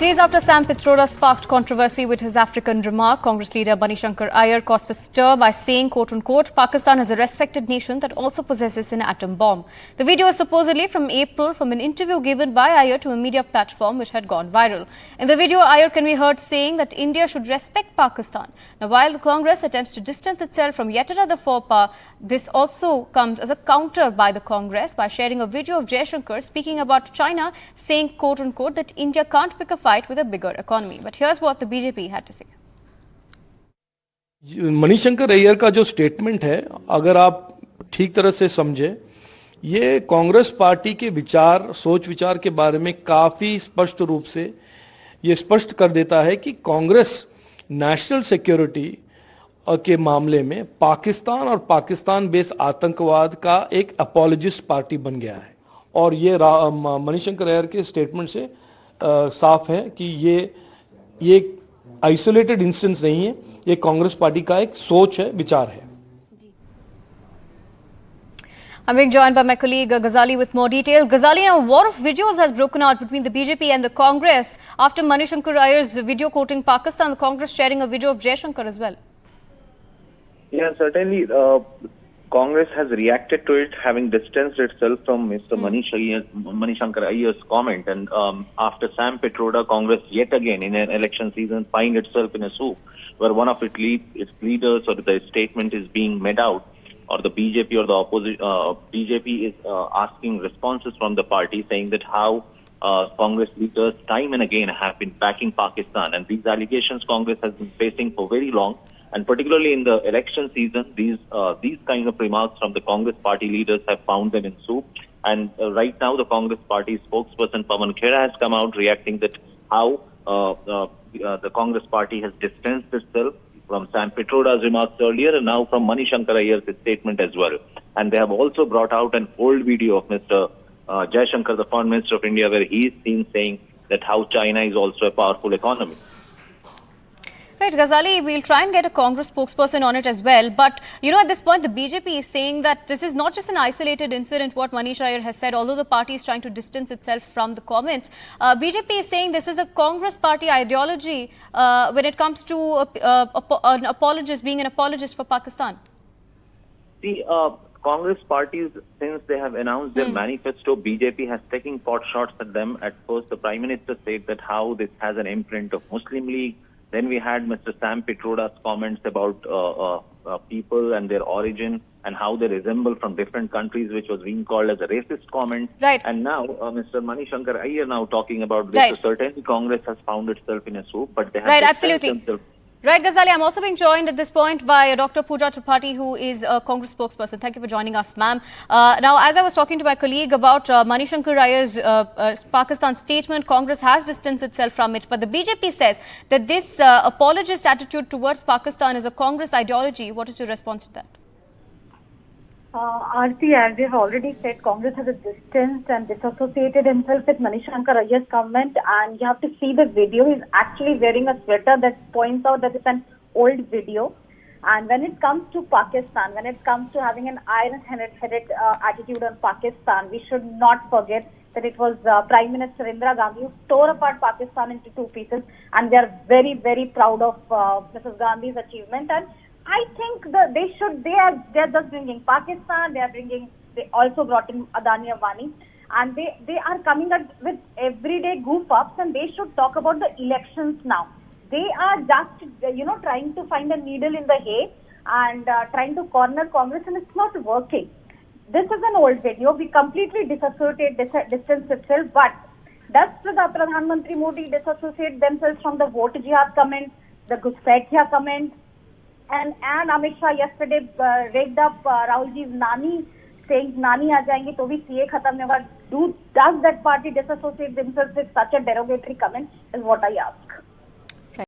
Days after Sam Pitroda sparked controversy with his African remark, Congress leader Manishankar Iyer caused a stir by saying, quote-unquote, Pakistan is a respected nation that also possesses an atom bomb. The video is supposedly from April from an interview given by Iyer to a media platform which had gone viral. In the video, Iyer can be heard saying that India should respect Pakistan. Now, while the Congress attempts to distance itself from yet another faux pas, this also comes as a counter by the Congress by sharing a video of Jaishankar speaking about China, saying, quote-unquote, that India can't pick a fight with a bigger economy. But here's what the BJP had to say. Manishankar Iyer का जो statement है, अगर आप ठीक तरह से समझे, ये कांग्रेस पार्टी के विचार, सोच विचार के बारे में काफी स्पष्ट रूप से ये स्पष्ट कर देता है कि कांग्रेस नेशनल सिक्योरिटी के मामले में पाकिस्तान और पाकिस्तान बेस्ड आतंकवाद का एक अपोलोजिस्ट पार्टी बन गया है। और ये मणिशंकर अय्यर के स्टेटमेंट से साफ है कि ये आइसोलेटेड इंस्टेंस नहीं है, ये कांग्रेस पार्टी का एक सोच है, विचार है। I'm being joined by my colleague Ghazali with more detail. Ghazali, now a lot of videos has broken out between the BJP and the Congress after Manishankar Iyer's video quoting Pakistan, the Congress sharing a video of Jaishankar as well. Yeah, certainly. Congress has reacted to it, having distanced itself from Mr. Manishankar Iyer's comment. And after Sam Pitroda, Congress yet again in an election season find itself in a soup where one of its leaders or the statement is being made out, or the BJP or the opposition, BJP is asking responses from the party saying that how Congress leaders time and again have been backing Pakistan. And these allegations Congress has been facing for very long. And particularly in the election season, these kind of remarks from the Congress party leaders have found them in soup. And right now, the Congress party spokesperson Pawan Khera has come out reacting that how the Congress party has distanced itself from Sam Pitroda's remarks earlier and now from Manishankar Iyer's statement as well. And they have also brought out an old video of Mr. Jaishankar, the Foreign Minister of India, where he is seen saying that how China is also a powerful economy. Right, Ghazali, we'll try and get a Congress spokesperson on it as well. But, you know, at this point, the BJP is saying that this is not just an isolated incident, what Manish Iyer has said, although the party is trying to distance itself from the comments. BJP is saying this is a Congress party ideology when it comes to an apologist, being an apologist for Pakistan. See, Congress parties, since they have announced their manifesto, BJP has taken pot shots at them. At first, the Prime Minister said that how this has an imprint of Muslim League. Then we had Mr. Sam Pitroda's comments about people and their origin and how they resemble from different countries, which was being called as a racist comment. Right. And now Mr. Manishankar Iyer now talking about this. Right. So certainly Congress has found itself in a soup, but they have Right, absolutely. themselves. Right, Ghazali, I'm also being joined at this point by Dr. Pooja Tripathi, who is a Congress spokesperson. Thank you for joining us, ma'am. Now, as I was talking to my colleague about Manishankar Iyer's Pakistan statement, Congress has distanced itself from it. But the BJP says that this apologist attitude towards Pakistan is a Congress ideology. What is your response to that? Aarti, as we have already said, Congress has distanced and disassociated himself with Manishankar Iyer's comment, and you have to see the video. He's actually wearing a sweater that points out that it's an old video. And when it comes to Pakistan, when it comes to having an iron-headed attitude on Pakistan, we should not forget that it was Prime Minister Indira Gandhi who tore apart Pakistan into two pieces, and they are very, very proud of Mrs. Gandhi's achievement. And I think they are just bringing Pakistan, they also brought in Adani Ambani, and they are coming up with everyday goof ups, and they should talk about the elections now. They are just, trying to find a needle in the hay and trying to corner Congress, and it's not working. This is an old video. We completely distance itself, but does Pradhan Mantri Modi disassociate themselves from the vote jihad comment, the Gussaikya comment? And Amit Shah yesterday raked up Rahul Ji's Nani, saying Nani aa jayenge to bhi CA khatam nahi hoga. Does that party disassociate themselves with such a derogatory comment is what I ask.